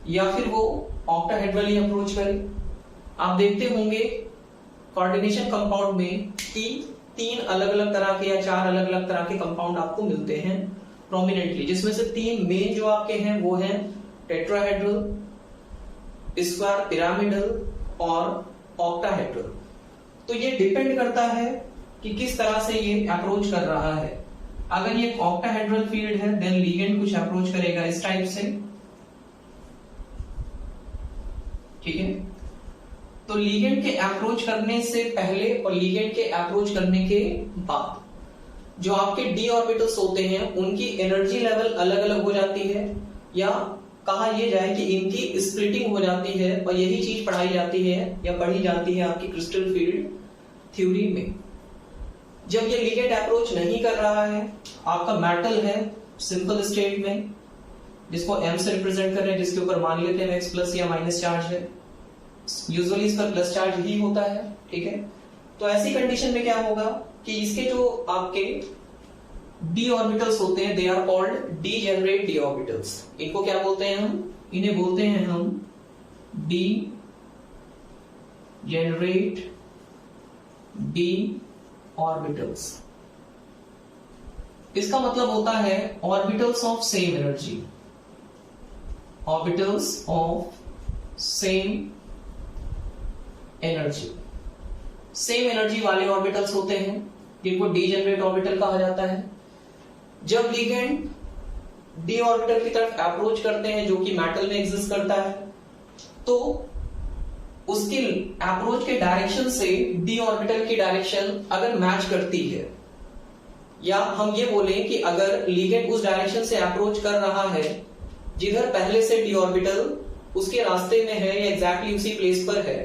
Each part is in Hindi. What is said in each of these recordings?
या फिर वो ऑक्टाहेड्रली अप्रोच करे। आप देखते होंगे कोऑर्डिनेशन कंपाउंड में कि 3 अलग अलग तरह के या 4 अलग अलग तरह के कंपाउंड आपको मिलते हैं प्रोमिनेंटली, जिसमें से 3 मेन जो आपके हैं वो हैं टेट्राहेड्रल, स्क्वायर पिरामिडल और ऑक्टाहेड्रल। तो ये डिपेंड करता है कि किस तरह से ये अप्रोच कर रहा है। अगर ये ऑक्टाहेड्रल फील्ड है देन लिगेंड कुछ अप्रोच करेगा इस टाइप से, ठीक है। तो लिगेंड के अप्रोच करने से पहले और लिगेंड के अप्रोच करने के बाद जो आपके डी ऑर्बिटल्स होते हैं उनकी एनर्जी लेवल अलग अलग हो जाती है, या कहा यह जाए कि इनकी स्प्लिटिंग हो जाती है, और यही चीज पढ़ाई जाती है या पढ़ी जाती है आपकी क्रिस्टल फील्ड थ्योरी में। जब ये लिगेंड अप्रोच नहीं कर रहा है, आपका मेटल है सिंपल स्टेट में जिसको m से रिप्रेजेंट कर रहे हैं, जिसके ऊपर मान लेते हैं x प्लस या माइनस चार्ज है, यूजुअली इस पर प्लस चार्ज ही होता है, ठीक है। तो ऐसी कंडीशन में क्या होगा कि इसके जो आपके डी ऑर्बिटल्स होते हैं they are called degenerate D orbitals. इनको क्या बोलते हैं हम? इन्हें बोलते हैं हम डी जेनरेट डी ऑर्बिटल्स। इसका मतलब होता है orbitals of same energy, orbitals of same energy. Same energy वाले ऑर्बिटल्स होते हैं जिनको डीजेनरेट ऑर्बिटल कहा जाता है। जब लिगेंड डी ऑर्बिटल की तरफ अप्रोच करते हैं जो कि मेटल में एग्जिस्ट करता है, तो उसकी अप्रोच के डायरेक्शन से डी ऑर्बिटल की डायरेक्शन अगर मैच करती है, या हम ये बोलें कि अगर लिगेंड उस डायरेक्शन से अप्रोच कर रहा है जिधर पहले से डी ऑर्बिटल उसके रास्ते में है या एग्जैक्टली उसी प्लेस पर है,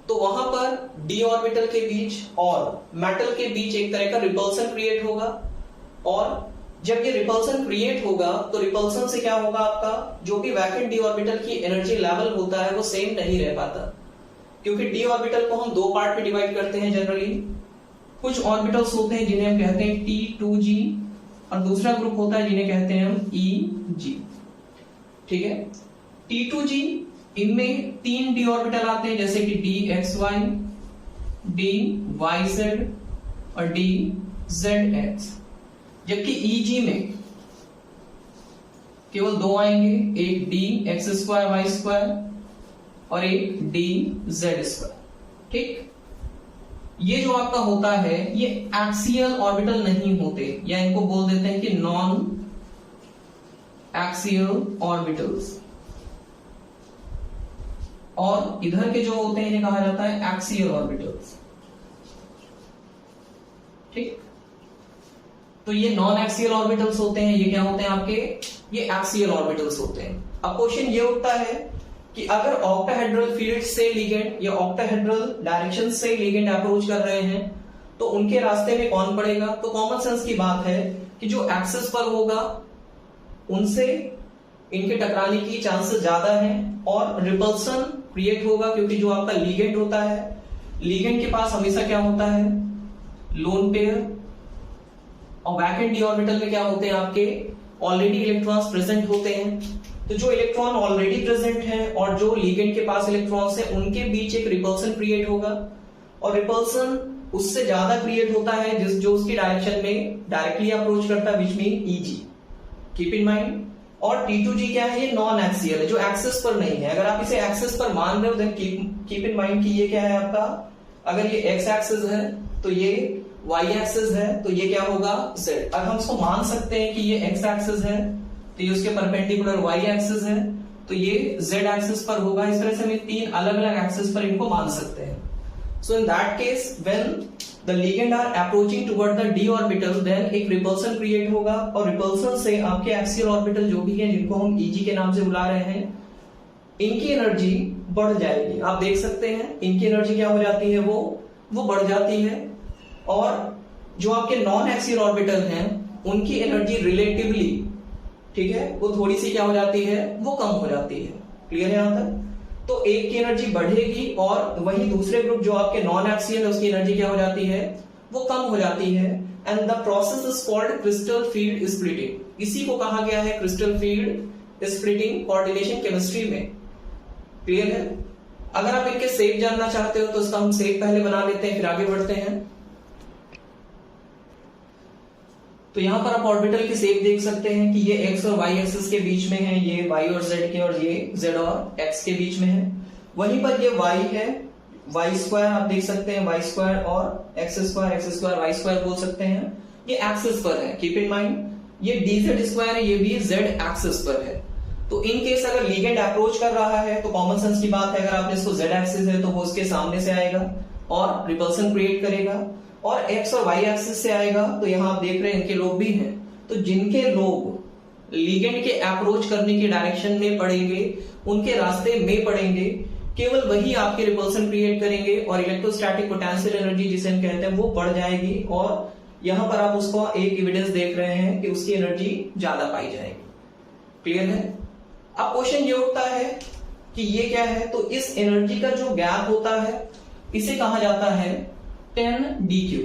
तो वहां पर डी ऑर्बिटल के बीच और मेटल के बीच एक तरह का रिपल्सन क्रिएट होगा। और जब ये रिपल्सन क्रिएट होगा तो रिपल्सन से क्या होगा, आपका जो भी वैकेंट डी ऑर्बिटल की एनर्जी लेवल होता है वो सेम नहीं रह पाता, क्योंकि डी ऑर्बिटल को हम 2 पार्ट में डिवाइड करते हैं जनरली। कुछ ऑर्बिटल्स होते हैं जिन्हें हम कहते हैं T2G, और दूसरा ग्रुप होता है जिन्हें कहते हैं हम EG, ठीक है। T2G इनमें 3 डी ऑर्बिटल आते हैं, जैसे कि DXY, DYZ और DZX। जबकि EG में केवल 2 आएंगे, एक DX2Y2 और एक DZ2, ठीक। ये जो आपका होता है ये एक्सियल ऑर्बिटल नहीं होते, या इनको बोल देते हैं कि नॉन एक्सियल ऑर्बिटल्स। और इधर के जो होते हैं इन्हें कहा जाता है एक्सियल ऑर्बिटल्स, ठीक। तो ये नॉन एक्सियल ऑर्बिटल्स होते हैं, ये क्या होते हैं आपके? ये एक्सियल ऑर्बिटल्स होते हैं। अब क्वेश्चन ये उठता है कि अगर ऑक्टाहेड्रल फील्ड से लिगेंड या ऑक्टाहेड्रल डायरेक्शन से लिगेंड अप्रोच कर रहे हैं तो उनके रास्ते में कौन पड़ेगा? तो कॉमन सेंस की बात है कि जो एक्सिस पर होगा उनसे इनके टकराने की चांसेस ज्यादा हैं, और रिपल्सन क्रिएट होगा, क्योंकि जो आपका लिगेंड होता है, लिगेंड के पास हमेशा क्या होता है? Lone pair. और वैकेंट डी ऑर्बिटल में क्या होते हैं आपके? ऑलरेडी इलेक्ट्रॉन्स प्रेजेंट होते हैं। तो जो इलेक्ट्रॉन ऑलरेडी प्रेजेंट है और जो लिगेंड के पास इलेक्ट्रॉन्स है उनके बीच एक रिपल्सन क्रिएट होगा, और रिपल्सन उससे ज्यादा क्रिएट होता है जो उसकी डायरेक्शन में डायरेक्टली अप्रोच करता है, which mean EG, keep in mind. और T2G क्या है? ये नॉन एक्सियल है, जो एक्सिस पर नहीं है। अगर आप इसे एक्सिस पर मान रहे हो देन कीप इन माइंड कि ये क्या है आपका? अगर ये x एक्सिस है तो ये y एक्सिस है, तो ये क्या होगा? z। अगर हम इसको मान सकते हैं कि ये x एक्सिस है तो ये उसके परपेंडिकुलर y एक्सिस है, तो ये z एक्सिस पर होगा। इस तरह से हम 3 अलग अलग एक्सिस पर इनको मान सकते हैं। So in that case when the ligand are approaching toward the d orbital, then एक रिपल्सन क्रिएट होगा, और रिपल्सन से आपके एक्सियल ऑर्बिटल जो भी हैं जिनको हम EG के नाम से बुला रहे हैं, इनकी एनर्जी बढ़ जाएगी। आप देख सकते हैं इनकी एनर्जी क्या हो जाती है? वो बढ़ जाती है। और जो आपके नॉन एक्सियल ऑर्बिटल हैं उनकी एनर्जी रिलेटिवली, ठीक है, वो थोड़ी सी क्या हो जाती है? वो कम हो जाती है। क्लियर है यहां तक? तो एक की एनर्जी बढ़ेगी और वही दूसरे ग्रुप जो आपके नॉन एक्सियल है उसकी एनर्जी क्या हो जाती है? वो कम हो जाती है। And the process is called crystal field splitting. इसी को कहा गया है crystal field splitting coordination chemistry में। क्लियर है? अगर आप इनके शेप जानना चाहते हो तो इसका हम शेप पहले बना लेते हैं, फिर आगे बढ़ते हैं। तो यहां पर आप ऑर्बिटल की शेप देख सकते हैं कि ये x और y एक्सिस के बीच में है, ये y और z के, और ये z और x के बीच में है। वहीं पर ये y है, y स्क्वायर आप देख सकते हैं, y स्क्वायर और x स्क्वायर y स्क्वायर बोल सकते हैं, ये एक्सिस पर है। कीप इन माइंड ये dz स्क्वायर है, ये भी z एक्सिस पर है। तो इन केस अगर लिगेंड अप्रोच कर रहा है तो कॉमन सेंस की बात है, अगर आपने इसको z एक्सिस है तो वो उसके सामने से आएगा और रिपल्सन क्रिएट करेगा, और x और y एक्सिस से आएगा तो यहां आप देख रहे हैं इनके लोब भी हैं। तो जिनके लोब लिगेंड के अप्रोच करने की डायरेक्शन में पड़ेंगे, उनके रास्ते में पड़ेंगे, केवल वही आपके रिपल्सन क्रिएट करेंगे और इलेक्ट्रोस्टैटिक पोटेंशियल एनर्जी जिसे हम कहते हैं वो बढ़ जाएगी। और यहां पर आप उसको एक एविडेंस देख रहे हैं कि उसकी एनर्जी ज्यादा पाई जाएगी। क्लियर है? अब क्वेश्चन ये उठता है कि ये क्या है, तो इस एनर्जी का जो गैप होता है इसे कहा जाता है 10dq।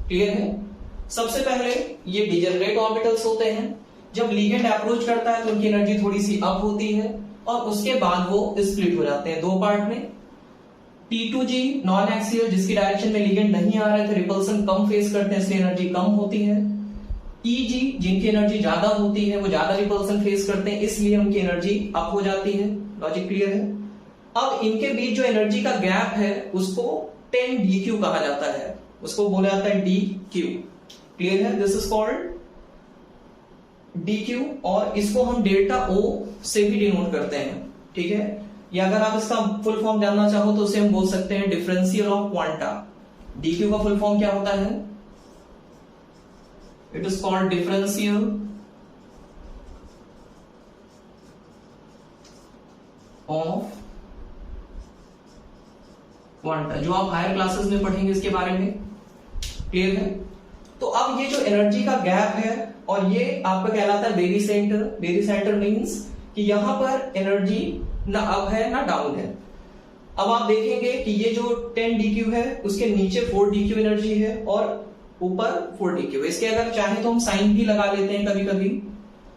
क्लियर है? सबसे पहले ये डिजनरेट ऑर्बिटल्स होते हैं, जब लिगेंड अप्रोच करता है तो उनकी एनर्जी थोड़ी सी अप होती है और उसके बाद वो स्प्लिट हो जाते हैं दो पार्ट में। T2g नॉन एक्सियल, जिसकी डायरेक्शन में लिगेंड नहीं आ रहे थे, रिपल्सन कम फेस करते हैं इसलिए एनर्जी कम होती है। Eg जिनकी एनर्जी ज्यादा होती है, वो ज्यादा रिपल्सन फेस करते हैं इसलिए उनकी एनर्जी अप हो जाती है। लॉजिक क्लियर है? अब इनके बीच जो एनर्जी का गैप है उसको 10dq कहा जाता है, उसको बोला जाता है dq। क्लियर है? दिस इज कॉल्ड dq, और इसको हम डेल्टा O से भी डिनोट करते हैं। ठीक है? या अगर आप इसका फुल फॉर्म जानना चाहो तो उसे हम बोल सकते हैं डिफरेंशियल ऑफ क्वांटा। dq का फुल फॉर्म क्या होता है? It is called differential of quanta, जो आप हायर क्लासेस में पढ़ेंगे इसके बारे में। क्लियर है? तो अब ये जो एनर्जी का गैप है और ये आपका कहलाता है barycentre. Barycentre means कि यहां पर एनर्जी ना अप है ना डाउन है। अब आप देखेंगे कि ये जो 10dq है उसके नीचे 4dq एनर्जी है और ऊपर 4dq। इसके अगर चाहे तो हम साइन भी लगा लेते हैं कभी कभी।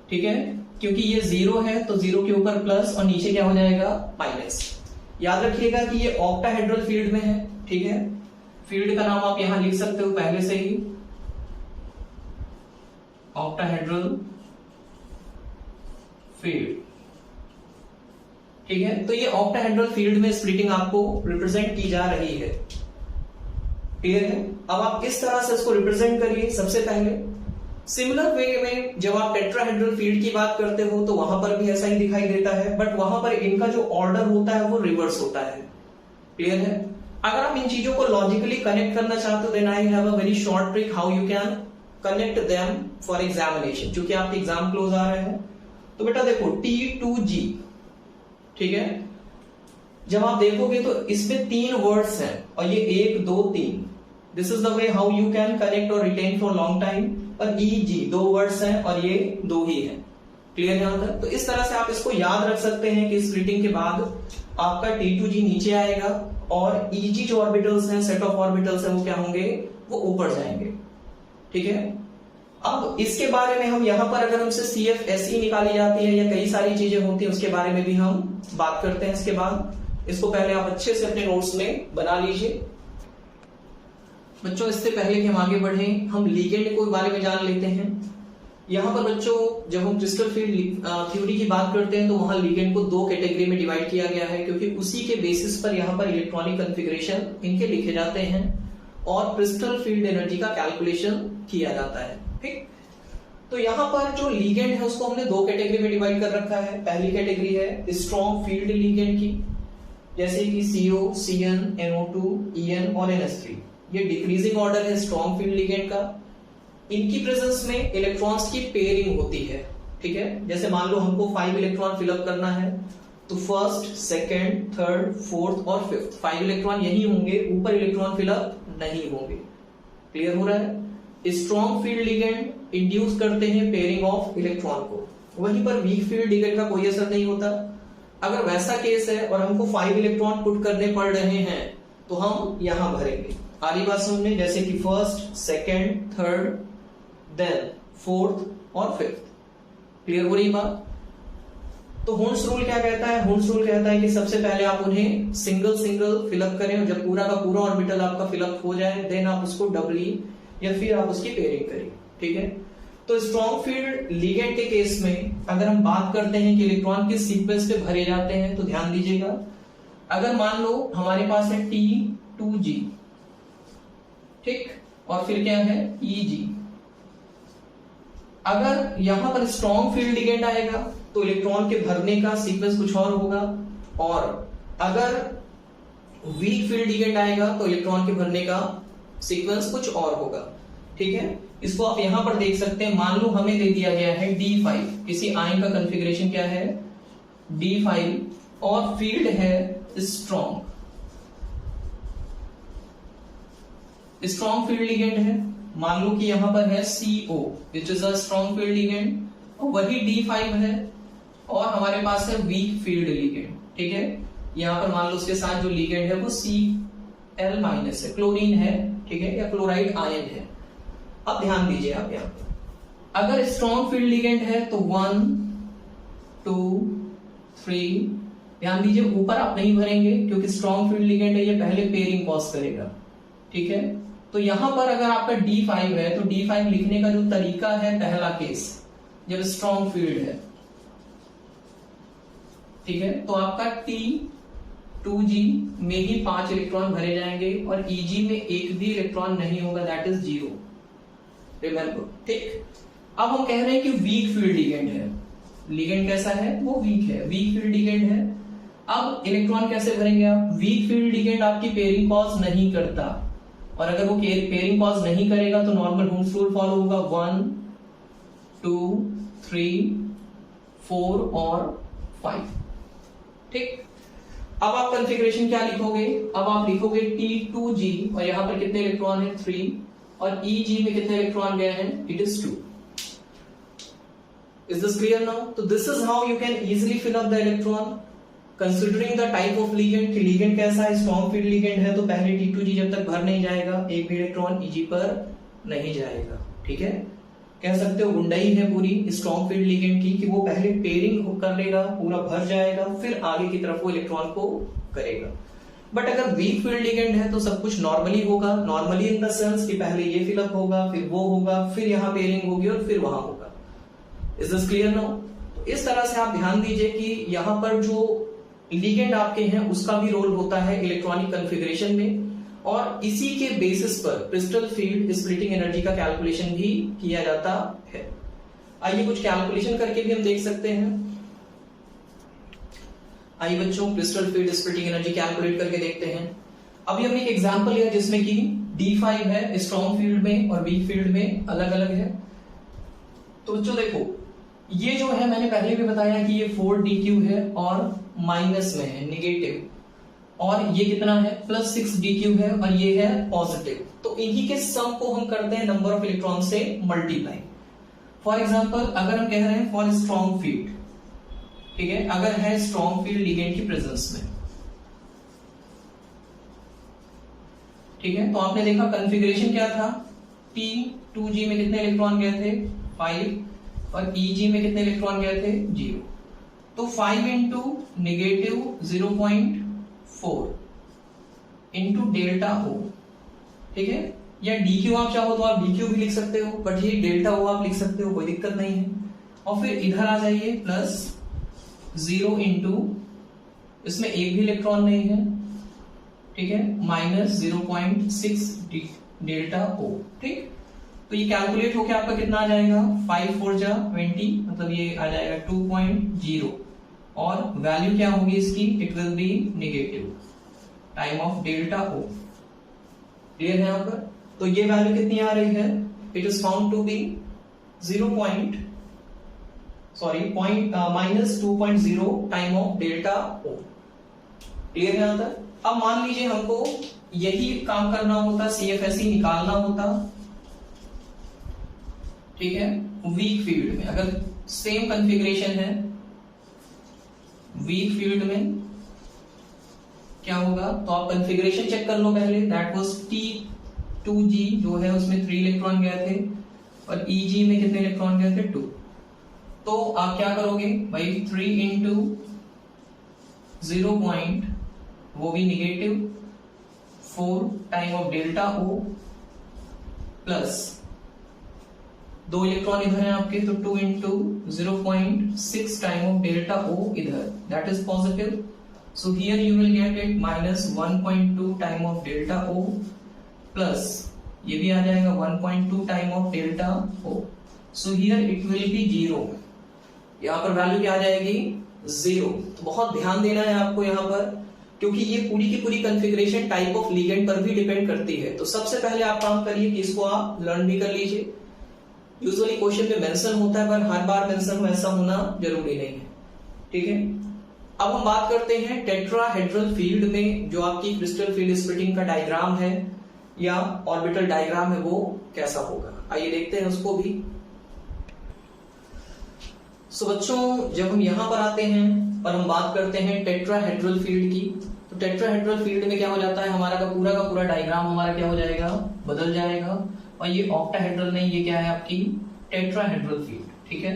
ठीक है? क्योंकि ये 0 है तो 0 के ऊपर प्लस और नीचे क्या हो जाएगा, माइनस। याद रखिएगा कि ये ऑक्टाहेड्रल फील्ड में है। ठीक है? फील्ड का नाम आप यहां लिख सकते हो पहले से ही, ऑक्टाहेड्रल फील्ड। ठीक है? तो ये ऑक्टाहेड्रल फील्ड में स्प्लिटिंग आपको रिप्रेजेंट की जा रही है। क्लियर है? अब आप किस तरह से इसको रिप्रेजेंट करिए। सबसे पहले सिमिलर वे में जब आप टेट्राहेड्रल फील्ड की बात करते हो तो वहां पर भी ऐसा ही दिखाई देता है, बट वहां पर इनका जो ऑर्डर होता है वो रिवर्स होता है। क्लियर है? अगर आप इन चीजों को लॉजिकली कनेक्ट करना चाहते हो then I have a very short trick how you can connect them for examination, क्योंकि आपके एग्जाम क्लोज आ रहे हैं। तो बेटा देखो T2g, ठीक है, जब आप देखोगे तो इसमें 3 वर्ड्स हैं और ये 1 2 3। This is the way how you can connect और रिटेन फॉर लॉन्ग टाइम। और EG 2 वर्ड्स हैं और ये 2 ही हैं। क्लियर यहां तक? तो इस तरह से आप इसको याद रख सकते हैं कि स्प्लिटिंग के बाद आपका T2g नीचे आएगा और EG जो ऑर्बिटल्स हैं, सेट ऑफ ऑर्बिटल्स हैं, वो क्या होंगे, वो ऊपर जाएंगे। ठीक है? अब इसके बारे में हम यहां पर अगर हमसे CFSE निकाली जाती है या कई सारी चीजें होती हैं उसके बारे में भी हम बात करते हैं इसके बाद। इसको पहले आप अच्छे से अपने नोट्स में बना लीजिए। बच्चों इससे पहले कि हम आगे बढ़े हम लिगेंड के बारे में जान लेते हैं। यहां पर बच्चों जब हम क्रिस्टल फील्ड थ्योरी की बात करते हैं तो वहां लिगेंड को 2 कैटेगरी में डिवाइड किया गया है, क्योंकि उसी के बेसिस पर यहां पर इलेक्ट्रॉनिक कॉन्फ़िगरेशन इनके लिखे जाते हैं और क्रिस्टल फील्ड एनर्जी का कैलकुलेशन किया जाता है। ठीक? तो यहां पर जो लिगेंड है उसको हमने 2 कैटेगरी में डिवाइड कर रखा है। पहली कैटेगरी है स्ट्रॉन्ग फील्ड लिगेंड की, जैसे कि CO, CN, NO2, EN और NH3। ये डिक्रीजिंग ऑर्डर है स्ट्रॉन्ग फील्ड लिगेंड का। इनकी प्रेजेंस में इलेक्ट्रॉन्स की पेयरिंग होती है। ठीक है? जैसे मान लो हमको 5 इलेक्ट्रॉन फिलअप करना है तो फर्स्ट, सेकंड, थर्ड, फोर्थ और फिफ्थ 5 इलेक्ट्रॉन यही होंगे, ऊपर इलेक्ट्रॉन फिलअप नहीं होंगे। क्लियर हो रहा है? स्ट्रॉन्ग फील्ड लिगेंड इंड्यूस करते हैं पेयरिंग ऑफ इलेक्ट्रॉन को, वहीं पर वीक फील्ड लिगेंड का कोई असर नहीं होता। अगर वैसा केस है और हमको 5 इलेक्ट्रॉन पुट करने पड़ रहे हैं तो हम यहां भरेंगे। आली बात समझने, जैसे कि first, second, third, then fourth और फिफ्थ। क्लियर हो रही बात? तो हुंस रूल क्या कहता है? हुंस रूल कहता है कि सबसे पहले आप उन्हें सिंगल सिंगल फिलअप करें और जब पूरा का पूरा ऑर्बिटल आपका फिलअप हो जाए देन आप उसको डबली या फिर आप उसकी पेयरिंग करें। ठीक है, तो स्ट्रॉन्ग फील्ड लिगेंड के केस में अगर हम बात करते हैं कि इलेक्ट्रॉन किस सीक्वेंस पे भरे जाते हैं, तो ध्यान दीजिएगा, अगर मान लो हमारे पास है T2G, ठीक, और फिर क्या है EG, अगर यहां पर स्ट्रॉन्ग फील्ड लिगेंड आएगा तो इलेक्ट्रॉन के भरने का सीक्वेंस कुछ और होगा, और अगर वीक फील्ड लिगेंड आएगा तो इलेक्ट्रॉन के भरने का सीक्वेंस कुछ और होगा। ठीक है, इसको आप यहां पर देख सकते हैं। मान लो हमें दे दिया गया है D5, किसी आयन का कॉन्फ़िगरेशन क्या है D5 और फील्ड है स्ट्रॉन्ग फील्ड लिगेंड है। मान लो कि यहां पर है CO which is a strong field ligand, और वही D5 है और हमारे पास है वीक फील्ड लिगेंड। ठीक है, यहां पर मान लो उसके साथ जो लिगेंड है वो Cl- है, क्लोरीन है, ठीक है, या क्लोराइड आयन है। अब ध्यान दीजिए आप यहां पर अगर स्ट्रॉन्ग फील्ड लिगेंड है तो 1 2 3, ध्यान दीजिए ऊपर आप नहीं भरेंगे क्योंकि स्ट्रॉन्ग फील्ड लिगेंड है, ये पहले पेयरिंग कॉज करेगा। ठीक है, तो यहां पर अगर आपका D5 है तो D5 लिखने का जो तरीका है, पहला केस जब स्ट्रॉन्ग फील्ड है, ठीक है, तो आपका T2G में ही 5 इलेक्ट्रॉन भरे जाएंगे और EG में एक भी इलेक्ट्रॉन नहीं होगा, दैट इज 0, रिमेंबर। ठीक, अब हम कह रहे हैं कि वीक फील्ड लिगेंड है, लिगेंड कैसा है, वो वीक है, वीक फील्ड लिगेंड है। अब इलेक्ट्रॉन कैसे भरेंगे आप? वीक फील्ड लिगेंड आपकी पेयरिंग कॉज नहीं करता, और अगर वो पेयरिंग कॉज नहीं करेगा तो नॉर्मल हुंस रूल फॉलो होगा, 1 2 3 4 और 5। ठीक, अब आप कॉन्फ़िगरेशन क्या लिखोगे? अब आप लिखोगे T2G और यहां पर कितने इलेक्ट्रॉन है 3, और EG में कितने इलेक्ट्रॉन गए हैं, it is 2। Is this clear now? So this is how you can easily fill up the electron considering the type of ligand कि ligand कैसा है, strong field ligand है तो पहले T2G जब तक भर नहीं जाएगा एक भी इलेक्ट्रॉन EG पर नहीं जाएगा। ठीक है, कह सकते हो गुंडाई है पूरी स्ट्रॉन्ग फील्ड लिगेंड की कि वो पहले पेयरिंग कर लेगा, पूरा भर जाएगा, फिर आगे की तरफ वो इलेक्ट्रॉन को करेगा। बट अगर वीक फील्ड लिगेंड है तो सब कुछ नॉर्मली होगा, नॉर्मली इन द सेंस कि पहले ये फिलअप होगा, फिर वो होगा, फिर यहाँ पेयरिंग होगी और फिर वहां होगा। Is this clear now? तो इस तरह से आप ध्यान दीजिए कि यहाँ पर जो लिगेंड आपके हैं उसका भी रोल होता है इलेक्ट्रॉनिक कॉन्फ़िगरेशन में, और इसी के बेसिस पर क्रिस्टल फील्ड स्प्लिटिंग एनर्जी का कैलकुलेशन भी किया जाता है। आइए कुछ कैलकुलेशन करके भी हम देख सकते हैं। आइए बच्चों crystal field splitting energy calculate करके देखते हैं। अभी हमने एक एग्जांपल लिया जिसमें कि D5 है स्ट्रॉन्ग फील्ड में और वीक फील्ड में अलग अलग है। तो बच्चों देखो ये जो है मैंने पहले भी बताया कि ये 4dq है और माइनस में है निगेटिव, और ये कितना है +6dq है और ये है पॉजिटिव। तो इन्हीं के सम को हम करते हैं नंबर ऑफ इलेक्ट्रॉन से मल्टीप्लाई। फॉर एग्जांपल अगर हम कह रहे हैं फॉर स्ट्रॉन्ग फील्ड, ठीक है, अगर है स्ट्रॉन्ग फील्ड लिगेंड की प्रेजेंस में, ठीक है, तो आपने देखा कॉन्फ़िगरेशन क्या था, T2G में कितने इलेक्ट्रॉन गए थे 5 और EG में कितने इलेक्ट्रॉन गए थे 0। तो 5 into negative 0.4 into delta O, ठीक है, या DQ आप चाहो तो आप DQ भी लिख सकते हो, बट ये डेल्टा O आप लिख सकते हो, कोई दिक्कत नहीं है। और फिर इधर आ जाइए +0 इंटू, इसमें एक भी इलेक्ट्रॉन नहीं है, ठीक है, -0.6 डेल्टा O। ठीक, तो ये कैलकुलेट होकर आपका कितना आ जाएगा 5 4 जा 20, मतलब ये आ जाएगा 2.0, और वैल्यू क्या होगी इसकी, it will B negative time of delta O। Clear है यहाँ पर? तो ये वैल्यू कितनी आ रही है, it is found to be -2.0 time of delta O। Clear है यहाँ तक? अब मान लीजिए हमको यही काम करना होता, CFSE निकालना होता, ठीक है, वीक फील्ड में। अगर सेम कॉन्फ़िगरेशन है वीक फील्ड में क्या होगा, तो आप कॉन्फ़िगरेशन चेक कर लो पहले। दैट वाज T2G जो है उसमें 3 इलेक्ट्रॉन गए थे और EG में कितने इलेक्ट्रॉन गए थे 2। तो आप क्या करोगे भाई, 3 इंटू 0 पॉइंट, वो भी negative 4 time of delta O plus 2 electron इधर है आपके, तो 2 into 0.6 time of delta O इधर, that is positive. So here you will get it minus 1.2 time of delta O plus ये भी आ जाएगा 1.2 time of delta O. So here it will be 0. यहाँ पर वैल्यू क्या आ जाएगी, 0. तो बहुत ध्यान देना है आपको यहाँ पर, क्योंकि ये पूरी की पूरी कॉन्फ़िगरेशन टाइप ऑफ लिगेंड पर भी डिपेंड करती है. तो सबसे पहले आप काम करिए कि इसको आप लर्न भी कर लीजिए. यूजुअली क्वेश्चन में मेंशन होता है, पर हर बार मेंशन हो ऐसा होना जरूरी नहीं है. ठीक है, अब हम बात करते हैं टेट्राहेड्रल फील्ड में जो आपकी क्रिस्टल फील्ड स्प्लिटिंग का डायग्राम है या ऑर्बिटल डायग्राम है वो कैसा होगा. आइए देखते हैं उसको भी. सो बच्चों, जब हम यहां पर आते हैं और हम बात करते हैं टेट्राहेड्रल फील्ड की, तो टेट्राहेड्रल फील्ड में क्या हो जाता है, हमारा का पूरा डायग्राम हमारा क्या हो जाएगा, बदल जाएगा. और ये ऑक्टाहेड्रल नहीं, ये क्या है आपकी टेट्राहेड्रल फील्ड. ठीक है,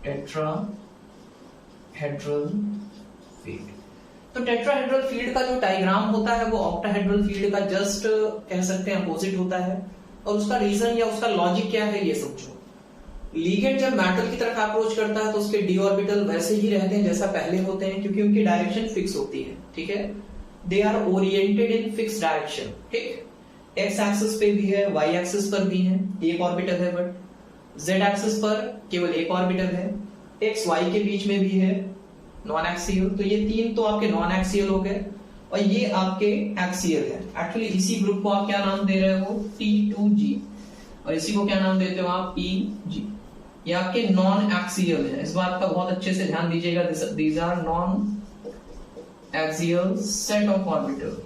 टेट्राहेड्रल फील्ड. तो टेट्राहेड्रल फील्ड का जो डायग्राम होता है वो ऑक्टाहेड्रल फील्ड का जस्ट कह सकते हैं अपोजिट होता है. और उसका रीजन या उसका लॉजिक क्या है ये समझो. लिगेंड जब मेटल की तरफ अप्रोच करता है तो उसके डी ऑर्बिटल वैसे ही रहते हैं जैसा पहले होते हैं, क्योंकि उनकी डायरेक्शन फिक्स होती है. ठीक है, they are oriented in fix direction. ठीक, एक्स एक्सिस पे भी है, वाई एक्सिस पर भी है, एक ऑर्बिटल है, बट जेड एक्सिस पर केवल एक ऑर्बिटल है. एक्स वाई के बीच में भी है नॉन एक्सियल. तो ये तीन तो आपके नॉन एक्सियल हो गए और ये आपके एक्सियल है. एक्चुअली इसी ग्रुप को आप क्या नाम दे रहे हो, T2G, और इसी को क्या नाम देते हो आप, EG. ये आपके नॉन एक्सियल है. इस बात का बहुत अच्छे से ध्यान दीजिएगा. These are non axial set of orbital.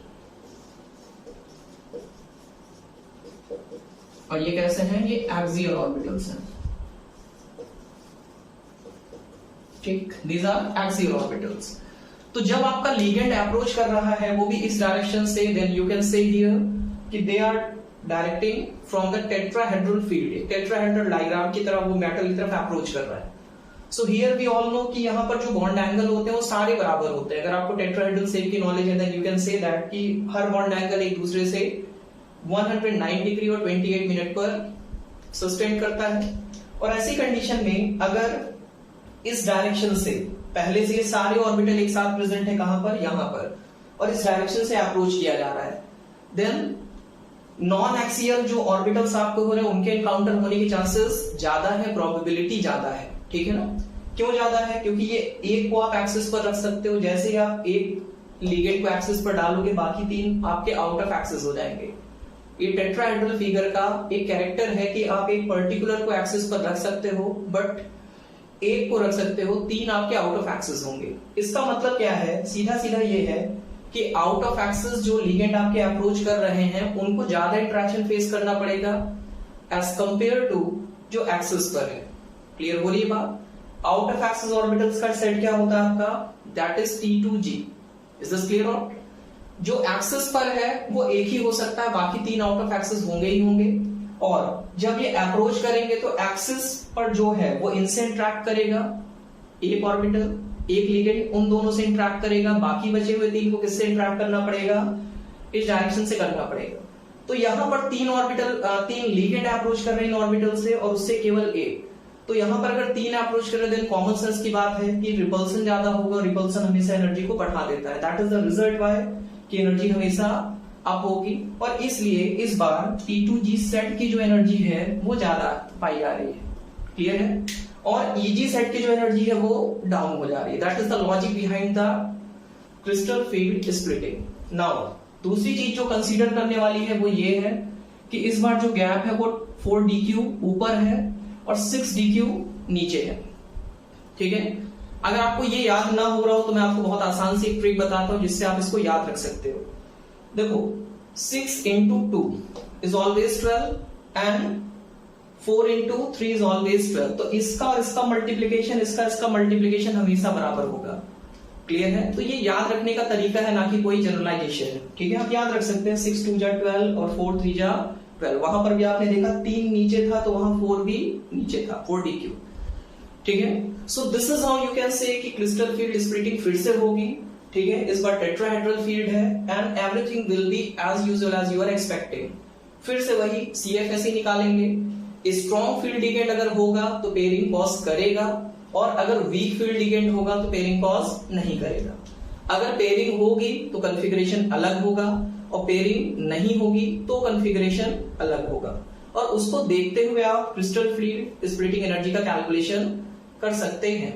और ये कैसे हैं, ये एक्सियल ऑर्बिटल्स हैं. ठीक, दीज आर एक्सियल ऑर्बिटल्स. तो जब आपका लिगेंड अप्रोच कर रहा है वो भी इस डायरेक्शन से, then you can see here कि they are directing from the tetrahedral field. Tetrahedral diagram की तरफ वो मेटल की तरफ अप्रोच कर रहा है. So here we all know कि यहाँ पर जो बॉन्ड एंगल होते हैं वो सारे बराबर होते हैं. अगर आपको टेट्राहेड्रल शेप की नॉलेज है then you can say that कि हर बॉन्ड एंगल एक दूसरे से 109 डिग्री और 28 मिनट पर सस्टेन करता है. और ऐसी कंडीशन में अगर इस डायरेक्शन से पहले से ये सारे ऑर्बिटल एक साथ प्रेजेंट है, कहां पर, यहां पर, और इस डायरेक्शन से अप्रोच किया जा रहा है, देन नॉन एक्सियल जो ऑर्बिटल्स आपको हो रहे हैं उनके एनकाउंटर होने के चांसेस ज्यादा है, प्रोबेबिलिटी ज्यादा है. ठीक है ना. क्यों ज्यादा है, क्योंकि ये एक को आप एक्सिस पर रख सकते हो. जैसे ही आप एक लिगेंड को एक्सिस पर डालोगे बाकी तीन आपके आउट ऑफ एक्सिस हो जाएंगे. ये टेट्राहेड्रल फिगर का एक कैरेक्टर है कि आप एक पर्टिकुलर को एक्सिस पर रख सकते हो बट एक को रख सकते हो, तीन आपके आउट ऑफ एक्सिस होंगे. इसका मतलब क्या है, सीधा सीधा ये है कि आउट ऑफ एक्सिस जो लिगेंड आपके अप्रोच कर रहे हैं उनको ज्यादा इंटरेक्शन फेस करना पड़ेगा एज कंपेयर टू जो एक्सिस पर है. क्लियर हो रही है बात. आउट ऑफ एक्सिस ऑर्बिटल्स का सेट क्या होता है आपका, that is T2G. Is this clear out. जो एक्सिस पर है वो एक ही हो सकता है, बाकी तीन आउट ऑफ एक्सिस होंगे ही होंगे. और जब ये अप्रोच करेंगे तो एक्सिस पर जो है वो इनसे इंटरेक्ट करेगा, एक ऑर्बिटल, एक लिगेंड उन दोनों से इंटरेक्ट करेगा, बाकी बचे हुए तीन को किससे इंटरेक्ट करना पड़ेगा, इस डायरेक्शन से करना पड़ेगा. तो यहां पर तीन ऑर्बिटल, तीन लिगेंड अप्रोच कर रहे हैं इन ऑर्बिटल से और उससे केवल एक. तो यहां पर अगर तीन अप्रोच कर रहे हैं देन कॉमन सेंस की बात है कि रिपल्सन ज्यादा होगा. रिपल्सन हमेशा एनर्जी को बढ़ा देता है. That is the result why कि एनर्जी हमेशा अप होगी. और इसलिए इस बार T2G सेट की जो एनर्जी है वो ज्यादा पाई जा रही है. क्लियर है. और EG सेट की जो एनर्जी है वो डाउन हो जा रही है. That is the logic behind the crystal field splitting. Now दूसरी चीज जो कंसीडर करने वाली है वो ये है कि इस बार जो गैप है वो 4dq ऊपर है और 6dq नीचे है. ठीक है. अगर आपको ये याद ना हो रहा हो तो मैं आपको बहुत आसान सी एक ट्रिक बताता हूं जिससे आप इसको याद रख सकते हो. देखो 6 into 2 is always 12 and 4 into 3 is always 12. तो इसका और इसका मल्टीप्लीकेशन, इसका मल्टीप्लीकेशन हमेशा बराबर होगा. क्लियर है. तो ये याद रखने का तरीका है, ना कि कोई जनरलाइजेशन है. ठीक है. आप याद रख सकते हैं 6 2 जा 12 और 4 3 जा 12. वहां पर भी आपने देखा 3 नीचे था तो वहां 4 भी नीचे था, 4dq. ठीक है। So this is how you can से कि क्रिस्टल फील्ड स्प्लिटिंग फिर से होगी, ठीक है। इस बार टेट्राहेड्रल फील्ड है and everything will be as usual as you are expecting. फिर से वही CFSE निकालेंगे। स्ट्रॉन्ग फील्ड लिगेंड अगर होगा तो पेयरिंग कॉज करेगा, और अगर वीक फील्ड लिगेंड होगा तो पेयरिंग कॉज नहीं करेगा। अगर पेयरिंग होगी तो कॉन्फ़िगरेशन अलग होगा, और पेयरिंग नहीं होगी तो कॉन्फ़िगरेशन अलग होगा। और उसको देखते हुए आप क्रिस्टल फील्ड स्प्लिटिंग एनर्जी का कैलकुलेशन कर सकते हैं।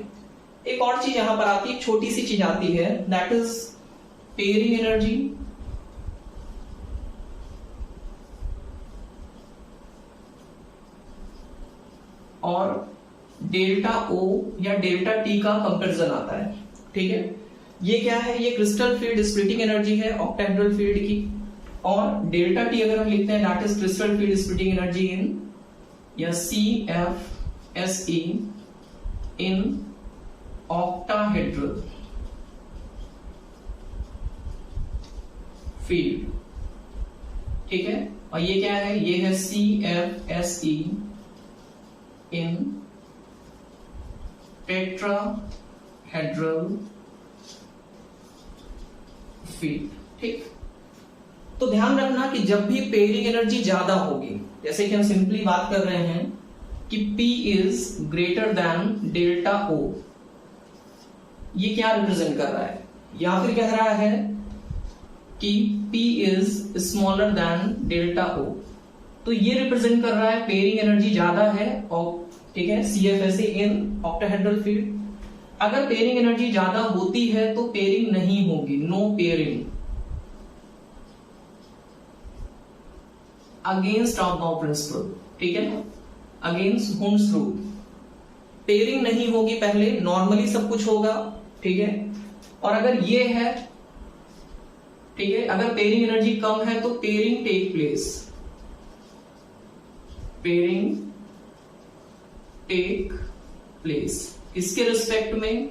एक और चीज यहां पर आती है, छोटी सी चीज आती है, दैट इज पेयरिंग एनर्जी और डेल्टा O या डेल्टा T का कंपैरिजन आता है, ठीक है। ये क्या है, ये क्रिस्टल फील्ड स्प्लिटिंग एनर्जी है ऑक्टाहेड्रल फील्ड की, और डेल्टा T अगर हम लिखते हैं that is crystal field splitting energy in या CFSE इन ऑक्टाहेड्रल फील्ड, ठीक है। और ये क्या है, ये है CFSE इन टेट्राहेड्रल फील्ड, ठीक। तो ध्यान रखना कि जब भी पेयरिंग एनर्जी ज्यादा होगी, जैसे कि हम सिंपली बात कर रहे हैं कि P is greater than delta O, ये क्या रिप्रेजेंट कर रहा है, या फिर कह रहा है कि P is smaller than delta O, तो ये रिप्रेजेंट कर रहा है पेयरिंग एनर्जी ज्यादा है, और ठीक है, CFSE इन ऑक्टाहेड्रल फील्ड। अगर पेयरिंग एनर्जी ज्यादा होती है तो पेयरिंग नहीं होगी, no pairing against of principle, ठीक है ना, अगेंस्ट हुन्स रूल। पेयरिंग नहीं होगी, पहले नॉर्मली सब कुछ होगा, ठीक है। और अगर ये है, ठीक है, अगर पेयरिंग एनर्जी कम है तो pairing take place, pairing take place इसके रिस्पेक्ट में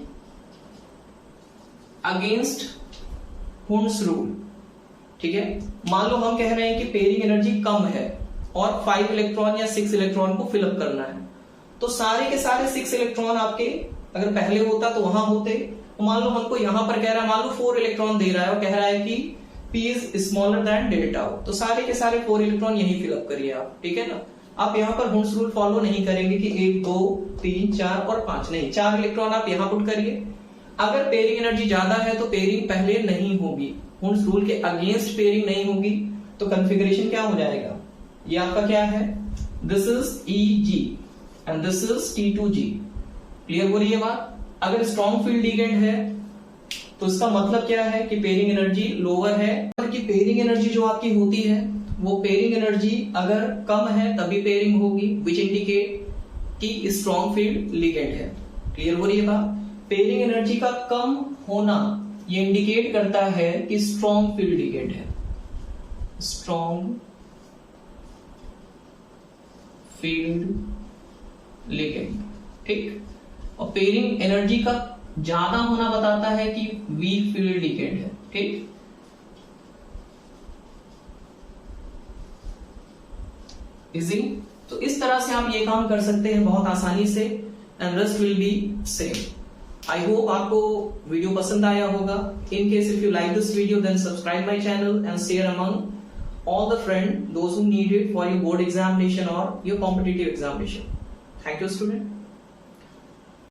अगेंस्ट हुन्स रूल, ठीक है। मान लो हम कह रहे हैं कि पेयरिंग एनर्जी कम है और 5 इलेक्ट्रॉन या 6 इलेक्ट्रॉन को फिलअप करना है, तो सारे के सारे 6 इलेक्ट्रॉन आपके अगर पहले होता तो वहां होते। तो मान लो हमको यहां पर कह रहा है, मान लो 4 इलेक्ट्रॉन दे रहा है और कह रहा है कि P is smaller than delta O, तो सारे के सारे 4 इलेक्ट्रॉन यही फिलअप करिए आप, ठीक है ना। आप यहाँ पर हुन्स रूल फॉलो नहीं करेंगे कि 1 2 3 4 और 5, नहीं, 4 इलेक्ट्रॉन आप यहाँ पुट करिए। अगर पेयरिंग एनर्जी ज्यादा है तो पेयरिंग पहले नहीं होगी, हुन्स रूल के अगेंस्ट पेयरिंग नहीं होगी, तो कॉन्फ़िगरेशन क्या हो जाएगा, ये आपका क्या है, this is EG and this is T2G। Clear हो रही है बात। अगर स्ट्रॉन्ग फील्ड लिगेंड है तो इसका मतलब क्या है कि पेयरिंग एनर्जी लोअर है, कि पेयरिंग एनर्जी जो आपकी होती है वो पेयरिंग एनर्जी अगर कम है तभी पेयरिंग होगी, विच इंडिकेट कि स्ट्रॉन्ग फील्ड लिगेंड है। क्लियर हो रही है बात। पेयरिंग एनर्जी का कम होना ये इंडिकेट करता है कि स्ट्रॉन्ग फील्ड लिगेंड है, स्ट्रॉन्ग फील्ड लिगेंड, ठीक। और पेयरिंग एनर्जी का ज्यादा होना बताता है कि वीक फील्ड लिगेंड है, ठीक। इजी। तो इस तरह से आप ये काम कर सकते हैं बहुत आसानी से, and rest will be same. I hope आपको वीडियो पसंद आया होगा। In case if you like this video then subscribe my channel and share among all the friend those who need it for your board examination और your competitive examination. Thank you student.